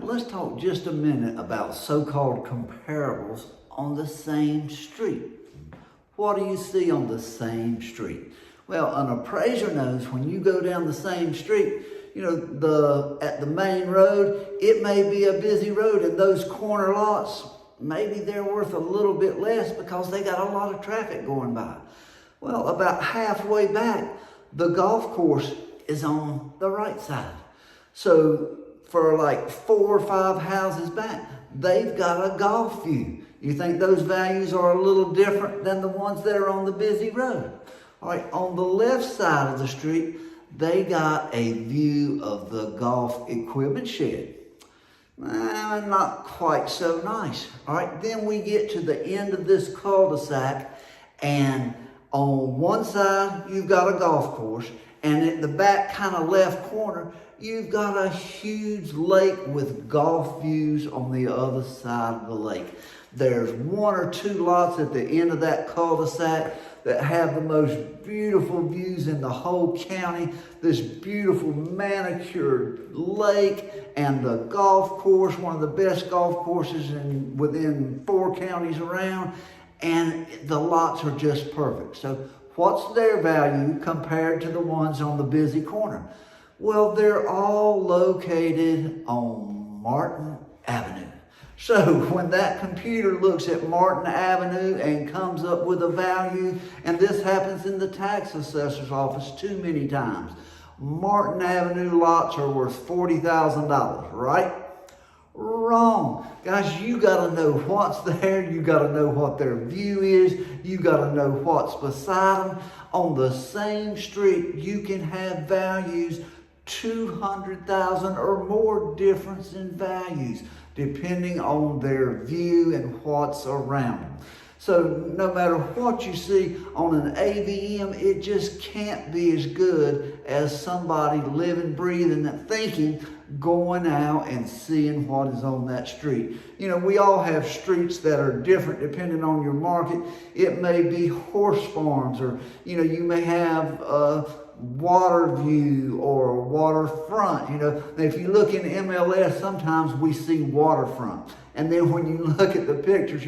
let's talk just a minute about so-called comparables on the same street. What do you see on the same street? Well, an appraiser knows when you go down the same street, at the main road, it may be a busy road, and those corner lots, maybe they're worth a little bit less because they got a lot of traffic going by. Well, about halfway back, the golf course is on the right side. So for like 4 or 5 houses back, they've got a golf view. You think those values are a little different than the ones that are on the busy road? All right, on the left side of the street, they got a view of the golf equipment shed. Not quite so nice. All right, then we get to the end of this cul-de-sac, and on one side, you've got a golf course, and at the back kind of left corner, you've got a huge lake with golf views on the other side of the lake. There's 1 or 2 lots at the end of that cul-de-sac that have the most beautiful views in the whole county. This beautiful manicured lake and the golf course, one of the best golf courses within 4 counties around. And the lots are just perfect. So what's their value compared to the ones on the busy corner? Well, they're all located on Martin Avenue. So when that computer looks at Martin Avenue and comes up with a value, and this happens in the tax assessor's office too many times, Martin Avenue lots are worth $40,000, right? Wrong. Guys, you got to know what's there. You got to know what their view is. You got to know what's beside them. On the same street, you can have values 200,000 or more difference in values depending on their view and what's around them. So no matter what you see on an AVM, it just can't be as good as somebody living, breathing, and thinking, going out and seeing what is on that street. We all have streets that are different depending on your market. It may be horse farms, or you may have water view or waterfront. If you look in MLS, sometimes we see waterfront. And then when you look at the pictures,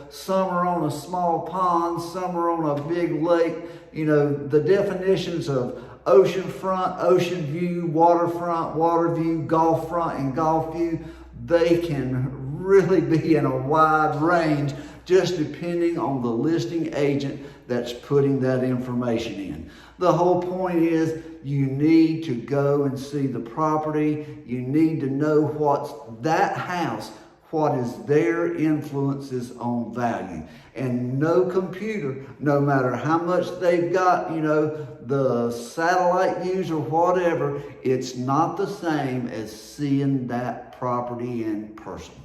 some are on a small pond, some are on a big lake. The definitions of ocean front, ocean view, waterfront, water view, golf front, and golf view, they can really be in a wide range just depending on the listing agent that's putting that information in. The whole point is you need to go and see the property. You need to know what's that house, what is their influences on value. And no computer, no matter how much they've got, the satellite views or whatever, it's not the same as seeing that property in person.